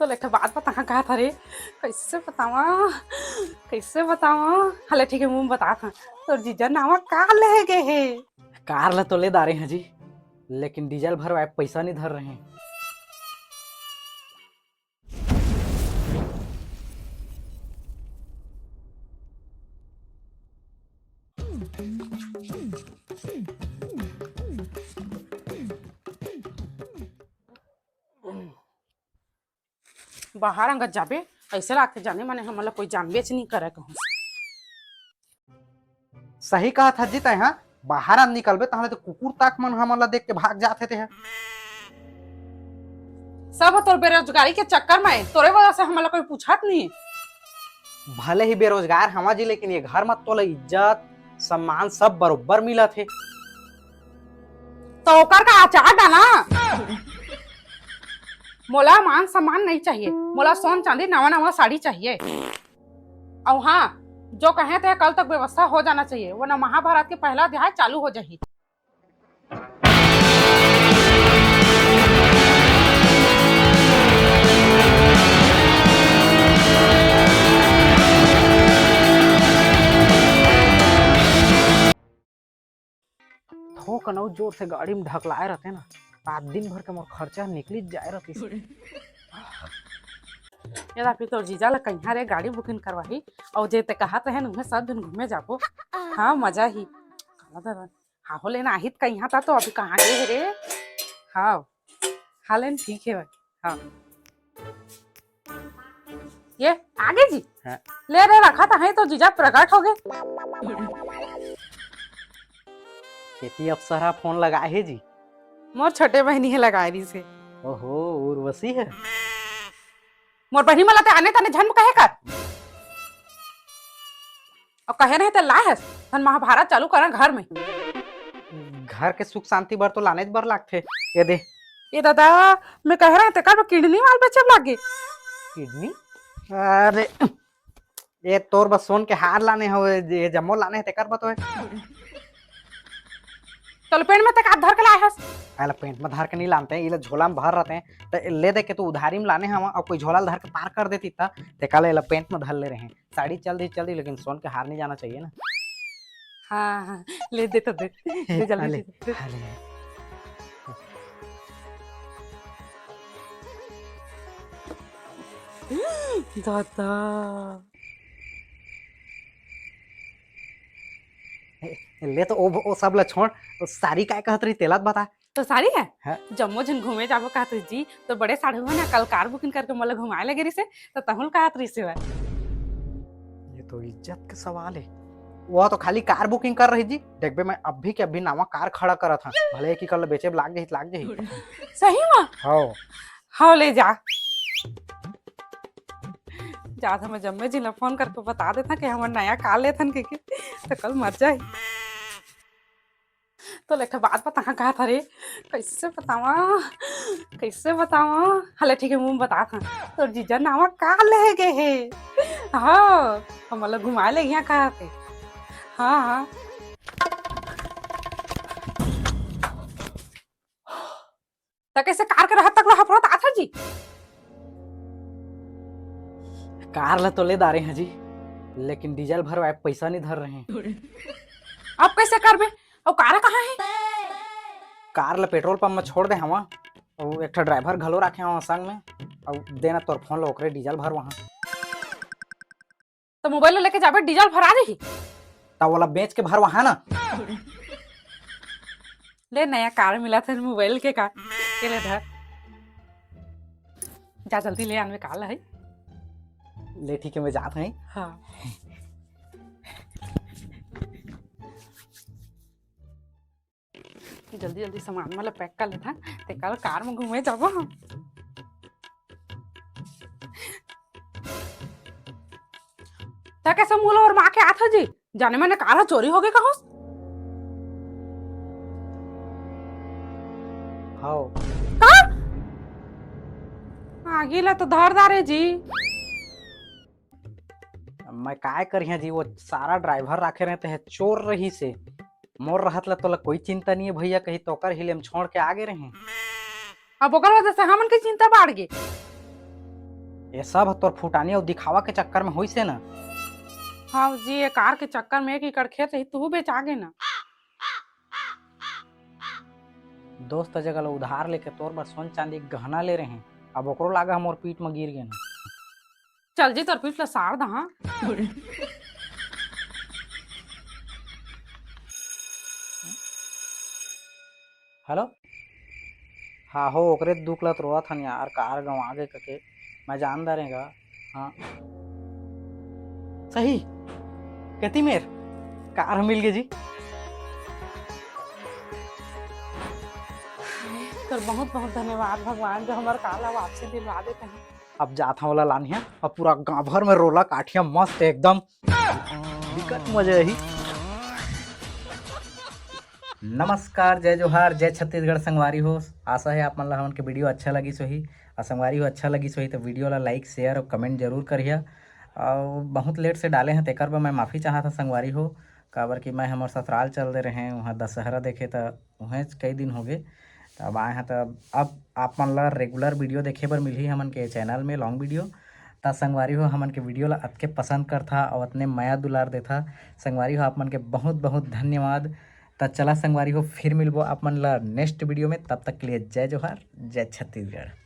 तो एक बात बता कहा था रे। कैसे बतावा हले ठीक है मुंह बता था। तो जीजा नावा कार ले गए है। कार ला तो ले दारे हैं जी, लेकिन डीजल भरवाए पैसा नहीं धर रहे हैं। बाहर अंगत जाबे ऐसे लागते जाने माने हमला कोई जान बेच नहीं करे कहूं। सही कहा था जी तय, हाँ बाहर हम निकलबे तहले तो कुकुर ताक मन हमला देख के भाग जाते थे। सब तोर बेरोजगारी के चक्कर में तोरे वजह से हमला कोई पूछत नहीं। भले ही बेरोजगार हवा जी, लेकिन ये घर मत तो इज्जत सम्मान सब बरोबर मिला थे। तो ओकर का आचार डाला। मोला मान सम्मान नहीं चाहिए, मोला सोन चांदी नवा नवा साड़ी चाहिए। और हाँ, जो कहे थे कल तक व्यवस्था हो जाना चाहिए, वरना महाभारत के पहला अध्याय चालू हो जाही। थो कनौ जोर से गाड़ी में ढकलाए रहते ना, आज दिन भर का मोर खर्चा निकली जाए रहती। यदा फिर तो जीजा ला कहीं रे गाड़ी बुकिंग करवाही और जेते कहत रहे उन्हें सब दिन घूमे जाबो। हाँ मजा ही हाँ हो लेना आहित कहीं था तो अभी कहाँ गए रे। हाँ हाँ लेन ठीक है भाई। हाँ ये आगे जी हाँ। ले रे रखा था है तो जीजा प्रकट हो गए। खेती अफसरा फोन लगाए है जी। मोर छोटे बहनी है लगाए रही से। ओहो उर्वशी है। मोर बहनी मला ते आने ताने जन्म कहे कर और कहे नहीं तो लाए धन महाभारत चालू करा घर में। घर के सुख शांति बर तो लाने बर लागथे। ये दे ये दादा मैं कह रहा था किडनी माल बेचब लागे। किडनी? अरे ये तोर बस सोन के हार लाने हो, ये जम्मो लाने है तेकर बतोए। तो पेड़ में तक आप धर के लाए हस। पहले पेंट में धर के नहीं लाते हैं, ये झोला में भर रहते हैं तो ले दे के तू उधारी में लाने हम और कोई झोला धर के पार कर देती था ते काले ये पेंट में धर ले रहे हैं। साड़ी चल दी लेकिन सोन के हार नहीं जाना चाहिए ना। हाँ हाँ ले दे तो दे जल्दी दे। दादा ले तो ओ सब ला छोड़, तो सारी काय कहत रही तेलात बता। तो सारी है हाँ? जम्मो जन घूमे जाबो कहत जी तो बड़े साढ़े हुआ ना कल कार बुकिंग करके मोला घुमाए लगे रही से तो तहुल कहत रही से। ये तो इज्जत का सवाल है। वो तो खाली कार बुकिंग कर रही जी, देखबे मैं अभी के अभी नावा कार खड़ा करा था, भले की कल बेचे लाग जाही। सही में हाँ हाँ ले जा था मैं जम्मे जी ला फोन करके बता देता कि हमार नया कार लेथन के तो कल मर जाए। तो लेके बात बता कहा था रे। कैसे बतावा हले ठीक है मुंह बता था। तो जीजा नावा कार ले गए है। हाँ हमला घुमाए ले यहाँ कहा थे। हाँ हाँ तो कैसे कार के रहत तक ला हफरत आता जी। कार ला तो ले दारे हैं जी, लेकिन डीजल भरवाए पैसा नहीं धर रहे हैं। अब कैसे करबे और कार कहाँ है? कार ला पेट्रोल पंप में छोड़ दे हवा और एक ड्राइवर घलो रखे हवा संग में और देना तोर फोन ला ओकरे डीजल भर वहां। तो मोबाइल लेके जाबे डीजल भरा देही तब वाला बेच के भर वहां ना। ले नया कार मिला था मोबाइल के कार के ले धर जा जल्दी ले आने कार है। ले ठीक है मैं जात हैं। हाँ जल्दी सामान वाला पैक कर लेता ते कल कार में घूमे जाबो। ता कैसे मूल और माँ के आथा जी जाने मैंने कार चोरी हो गई कहाँ। हाँ आगे ला तो धारदार है जी। मैं काय करिया जी, वो सारा ड्राइवर रखे रहते हैं चोर रही से मोर रहत ला तो कोई चिंता नहीं है भैया, कहीं तो कर हिले हम छोड़ के आगे रहे। अब ओकर वजह से हमन की चिंता बढ़ गई। ये सब तोर फुटानी और दिखावा के चक्कर में होई से ना। हाँ जी, ये कार के चक्कर में 1 एकड़ खेत रही तू बेच आगे ना। दोस्त जगह उधार लेके तोर बर सोन चांदी के गहना ले रहे हैं, अब ओकरो लागा मोर पीठ में गिर गए ना। चल जी तोर पीठ ला साड़ दहा। हेलो। हाँ हो ओकरे दुख लत रोआ था यार, कार गंवा गए कके। मैं जान रहेगा। हाँ सही कहती मेर कार मिल गई जी। तो बहुत बहुत धन्यवाद भगवान जो हमारे काला वापसी दिलवा देते हैं। अब जाता वाला लानिया अब पूरा गांव भर में रोला काठिया मस्त एकदम दिक्कत मजे ही। नमस्कार, जय जोहार, जय छत्तीसगढ़ संगवारी हो। आशा है आप मन ला हमन के वीडियो अच्छा लगी सोही और संगवारी हो अच्छा लगी सोही तो वीडियो ला लाइक शेयर और कमेंट जरूर करिए। और बहुत लेट से डाले हैं तेकर पर मैं माफ़ी चाहता संगवारी हो, काबर कि मैं हमारे ससुराल चल दे रहे हैं वहाँ दशहरा देखे तो वहीं कई दिन हो गए। तो अब आए हैं तो अब आप मन ला रेगुलर वीडियो देखे बर मिलही हमन के चैनल में लॉन्ग वीडियो। ता संगवारी हो हमन के वीडियो ला अतके पसंद करथा और अतने माया दुलार देथा। संगवारी हो आप मन के बहुत बहुत धन्यवाद। ता चला संगवारी हो फिर मिलबो आप मन ला नेक्स्ट वीडियो में, तब तक के लिए जय जोहार, जय छत्तीसगढ़।